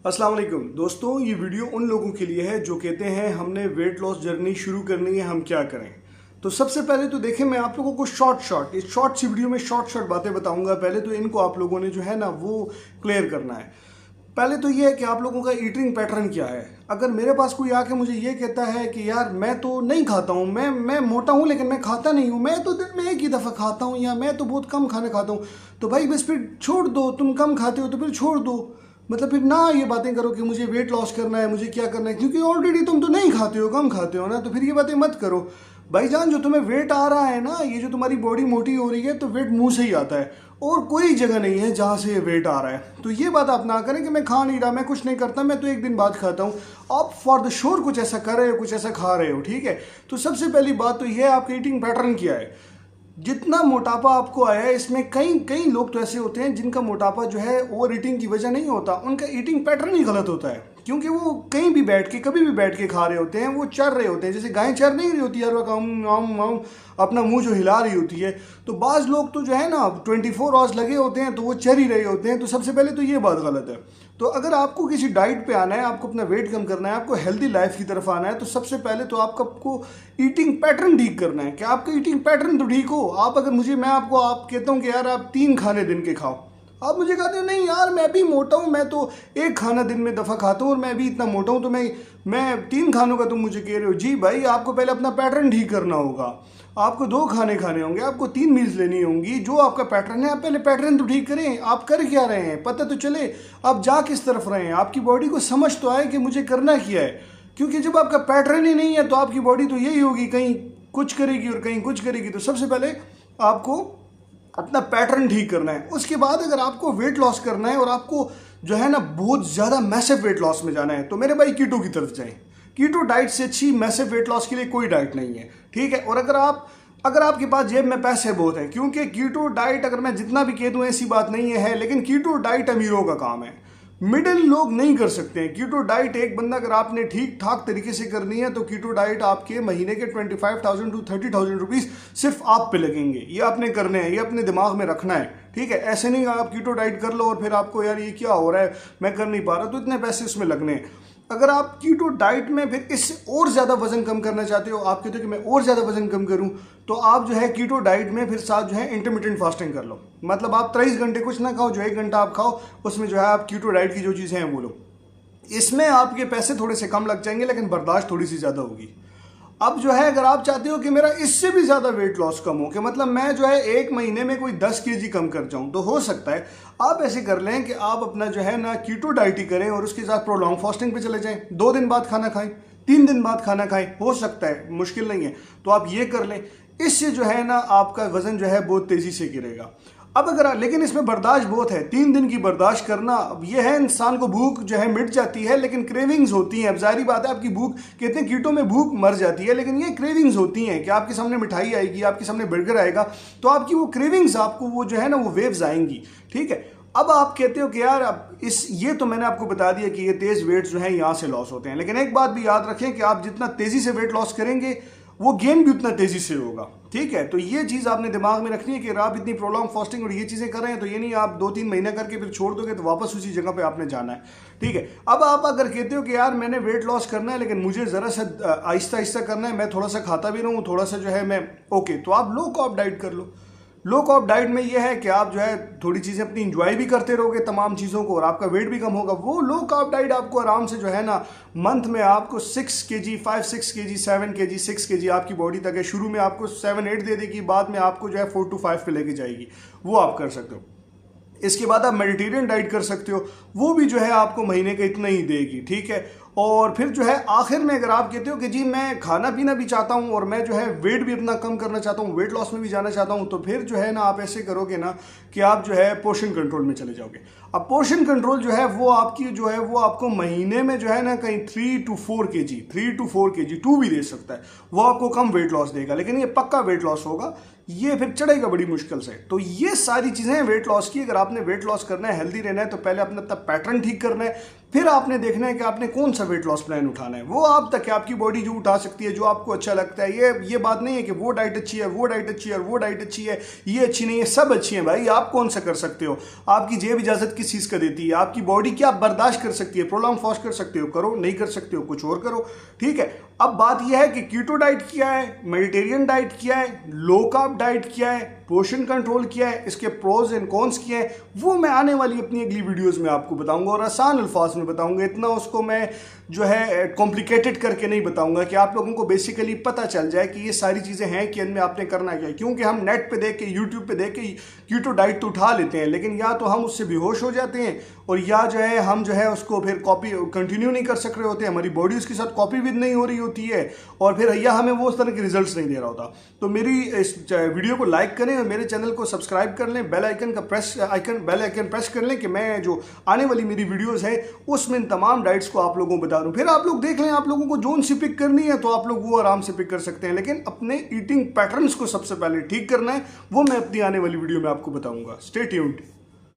अस्सलाम वालेकुम दोस्तों, ये वीडियो उन लोगों के लिए है जो कहते हैं हमने वेट लॉस जर्नी शुरू करनी है, हम क्या करें। तो सबसे पहले तो देखें, मैं आप लोगों को इस शॉर्ट सी वीडियो में शॉर्ट बातें बताऊंगा। पहले तो इनको आप लोगों ने जो है ना वो क्लियर करना है। पहले तो ये है कि आप लोगों का ईटिंग पैटर्न क्या है। अगर मेरे पास कोई आके मुझे ये कहता है कि यार मैं तो नहीं खाता हूँ, मैं मोटा हूँ लेकिन मैं खाता नहीं हूँ, मैं तो दिन में एक ही दफ़ा खाता हूँ, या मैं तो बहुत कम खाना खाता हूँ, तो भाई बस फिर छोड़ दो। तुम कम खाते हो तो फिर छोड़ दो। मतलब फिर ना ये बातें करो कि मुझे वेट लॉस करना है, मुझे क्या करना है, क्योंकि ऑलरेडी तुम तो नहीं खाते हो, कम खाते हो ना। तो फिर ये बातें मत करो भाईजान। जो तुम्हें वेट आ रहा है ना, ये जो तुम्हारी बॉडी मोटी हो रही है, तो वेट मुंह से ही आता है और कोई जगह नहीं है जहाँ से ये वेट आ रहा है। तो ये बात आप ना करें कि मैं खा नहीं रहा, मैं कुछ नहीं करता, मैं तो एक दिन बाद खाता हूँ। आप फॉर द श्योर कुछ ऐसा कर रहे हो, कुछ ऐसा खा रहे हो, ठीक है। तो सबसे पहली बात तो ये है, आपका ईटिंग पैटर्न क्या है। जितना मोटापा आपको आया है, इसमें कई कई लोग तो ऐसे होते हैं जिनका मोटापा जो है ओवर ईटिंग की वजह नहीं होता, उनका ईटिंग पैटर्न ही गलत होता है। क्योंकि वो कहीं भी बैठ के, कभी भी बैठ के खा रहे होते हैं, वो चर रहे होते हैं। जैसे गाय चर नहीं रही होती यार, वो अपना मुंह जो हिला रही होती है। तो बाज़ लोग तो जो है ना 24 आवर्स लगे होते हैं, तो वो चर ही रहे होते हैं। तो सबसे पहले तो ये बात गलत है। तो अगर आपको किसी डाइट पे आना है, आपको अपना वेट कम करना है, आपको हेल्दी लाइफ की तरफ आना है, तो सबसे पहले तो आपको ईटिंग पैटर्न ठीक करना है कि आपका ईटिंग पैटर्न तो ठीक हो। आप अगर मैं आपको कहता हूँ कि यार आप 3 खाने दिन के खाओ, आप मुझे कहते हो नहीं यार मैं भी मोटा हूँ, मैं तो एक खाना दिन में दफ़ा खाता हूँ और मैं भी इतना मोटा हूँ, तो मैं 3 खानों का तुम मुझे कह रहे हो। जी भाई, आपको पहले अपना पैटर्न ठीक करना होगा। आपको 2 खाने खाने होंगे, आपको 3 मील्स लेनी होंगी। जो आपका पैटर्न है, आप पहले पैटर्न तो ठीक करें। आप कर क्या रहे हैं, पता तो चले आप जा किस तरफ रहे हैं, आपकी बॉडी को समझ तो आए कि मुझे करना क्या है। क्योंकि जब आपका पैटर्न ही नहीं है तो आपकी बॉडी तो यही होगी, कहीं कुछ करेगी और कहीं कुछ करेगी। तो सबसे पहले आपको अपना पैटर्न ठीक करना है। उसके बाद अगर आपको वेट लॉस करना है और आपको जो है ना बहुत ज़्यादा मैसिव वेट लॉस में जाना है, तो मेरे भाई कीटो की तरफ जाएं। कीटो डाइट से अच्छी मैसिव वेट लॉस के लिए कोई डाइट नहीं है, ठीक है। और अगर आपके पास जेब में पैसे बहुत हैं, क्योंकि कीटो डाइट अगर मैं जितना भी कह दूँ ऐसी बात नहीं है, लेकिन कीटो डाइट अमीरों का काम है, मिडिल लोग नहीं कर सकते हैं। कीटो डाइट एक बंदा अगर आपने ठीक ठाक तरीके से करनी है, तो कीटो डाइट आपके महीने के 25,000 to 30,000 रुपीज़ सिर्फ आप पे लगेंगे। ये आपने करने हैं, ये अपने दिमाग में रखना है, ठीक है। ऐसे नहीं आप कीटो डाइट कर लो और फिर आपको यार ये क्या हो रहा है, मैं कर नहीं पा रहा, तो इतने पैसे इसमें लगने हैं। अगर आप कीटो डाइट में फिर इससे और ज़्यादा वजन कम करना चाहते हो, आप कहते हो कि मैं और ज़्यादा वजन कम करूं, तो आप जो है कीटो डाइट में फिर साथ जो है इंटरमिटेंट फास्टिंग कर लो। मतलब आप 23 घंटे कुछ ना खाओ, जो 1 घंटा आप खाओ, उसमें जो है आप कीटो डाइट की जो चीज़ें हैं वो लो। इसमें आपके पैसे थोड़े से कम लग जाएंगे, लेकिन बर्दाश्त थोड़ी सी ज़्यादा होगी। अब जो है अगर आप चाहते हो कि मेरा इससे भी ज़्यादा वेट लॉस कम हो, कि मतलब मैं जो है 1 महीने में कोई 10 kg कम कर जाऊं, तो हो सकता है आप ऐसे कर लें कि आप अपना जो है ना कीटो डाइट ही करें और उसके साथ प्रोलॉन्ग फास्टिंग पे चले जाएं। 2 दिन बाद खाना खाएं, 3 दिन बाद खाना खाएं, हो सकता है, मुश्किल नहीं है। तो आप ये कर लें, इससे जो है ना आपका वजन जो है बहुत तेज़ी से गिरेगा। अब लेकिन इसमें बर्दाश्त बहुत है, 3 दिन की बर्दाश्त करना। अब ये है, इंसान को भूख जो है मिट जाती है, लेकिन क्रेविंग्स होती हैं। अब जाहिर बात है आपकी भूख, कहते हैं कीटो में भूख मर जाती है, लेकिन ये क्रेविंग्स होती हैं कि आपके सामने मिठाई आएगी, आपके सामने बर्गर आएगा, तो आपकी वो क्रेविंग्स, आपको वो जो है ना वो वेव्स आएंगी, ठीक है। अब आप कहते हो कि यार अब ये तो मैंने आपको बता दिया कि ये तेज़ वेट जो है यहाँ से लॉस होते हैं, लेकिन एक बात भी याद रखें कि आप जितना तेज़ी से वेट लॉस करेंगे, वो गेन भी उतना तेजी से होगा, ठीक है। तो ये चीज़ आपने दिमाग में रखनी है कि आप इतनी प्रोलॉन्ग फास्टिंग और ये चीज़ें कर रहे हैं, तो ये नहीं आप 2-3 महीना करके फिर छोड़ दोगे तो वापस उसी जगह पे आपने जाना है, ठीक है। अब आप अगर कहते हो कि यार मैंने वेट लॉस करना है, लेकिन मुझे ज़रा सा आहिस्ता आहिस्ता करना है, मैं थोड़ा सा खाता भी रहूँ, थोड़ा सा जो है मैं ओके, तो आप लो कार्ब डाइट कर लो। लो कार्ब डाइट में ये है कि आप जो है थोड़ी चीज़ें अपनी इंजॉय भी करते रहोगे तमाम चीज़ों को, और आपका वेट भी कम होगा। वो लो कार्ब डाइट आपको आराम से जो है ना मंथ में आपको 6 kg, 5, 6 kg, 7 kg, 6 kg आपकी बॉडी तक है। शुरू में आपको 7-8 दे देगी, बाद में आपको जो है 4 to 5 पे लेके जाएगी, वो आप कर सकते हो। इसके बाद आप मेडिटेरियन डाइट कर सकते हो, वो भी जो है आपको महीने का इतना ही देगी, ठीक है। और फिर जो है आखिर में अगर आप कहते हो कि जी मैं खाना पीना भी चाहता हूँ और मैं जो है वेट भी अपना कम करना चाहता हूँ, वेट लॉस में भी जाना चाहता हूँ, तो फिर जो है ना आप ऐसे करोगे ना कि आप जो है पोर्शन कंट्रोल में चले जाओगे। अब पोर्शन कंट्रोल जो है वो आपकी जो है वो आपको महीने में जो है ना कहीं 3 to 4 kg 2 भी दे सकता है, वो आपको कम वेट लॉस देगा, लेकिन ये पक्का वेट लॉस होगा, ये फिर चढ़ेगा बड़ी मुश्किल से। तो ये सारी चीज़ें हैं वेट लॉस की। अगर आपने वेट लॉस करना है, हेल्दी रहना है, तो पहले अपना पैटर्न ठीक करना है, फिर आपने देखना है कि आपने कौन सा वेट लॉस प्लान उठाना है। वो आप तक है, आपकी बॉडी जो उठा सकती है, जो आपको अच्छा लगता है। ये बात नहीं है कि वो डाइट अच्छी है, वो डाइट अच्छी है और वो डाइट अच्छी है, ये अच्छी नहीं है, सब अच्छी है भाई। आप कौन सा कर सकते हो, आपकी जेब इजाजत किस चीज़ का देती है, आपकी बॉडी क्या बर्दाश्त कर सकती है। प्रोलॉन्ग फास्ट कर सकते हो करो, नहीं कर सकते हो कुछ और करो, ठीक है। अब बात यह है कि कीटो डाइट क्या है, मेडिटेरियन डाइट क्या है, लो कार्ब डाइट क्या है, पोर्शन कंट्रोल क्या है, इसके प्रोज एंड कॉन्स क्या है, वो मैं आने वाली अपनी अगली वीडियोस में आपको बताऊंगा और आसान अल्फाज में बताऊंगा। इतना उसको मैं जो है कॉम्प्लिकेटेड करके नहीं बताऊंगा कि आप लोगों को बेसिकली पता चल जाए कि ये सारी चीज़ें हैं कि इनमें आपने करना क्या है। क्योंकि हम नेट पे देख के, यूट्यूब पे देख के कीटो डाइट तो उठा लेते हैं, लेकिन या तो हम उससे बेहोश हो जाते हैं और या जो है हम जो है उसको फिर कॉपी कंटिन्यू नहीं कर सक रहे होते हैं, हमारी बॉडी उसके साथ कॉपी भी नहीं हो रही होती है और फिर या हमें वो उस तरह के रिजल्ट्स नहीं दे रहा होता। तो मेरी इस वीडियो को लाइक करें और मेरे चैनल को सब्सक्राइब कर लें, बेल आइकन प्रेस कर लें कि मैं जो आने वाली मेरी वीडियोस है उसमें इन तमाम डाइट्स को आप लोगों को बता दूं। फिर आप लोग देख लें, आप लोगों को जोन सी पिक करनी है तो आप लोग वो आराम से पिक कर सकते हैं, लेकिन अपने ईटिंग पैटर्न्स को सबसे पहले ठीक करना है, वो मैं अपनी आने वाली वीडियो में आपको बताऊंगा। Stay tuned.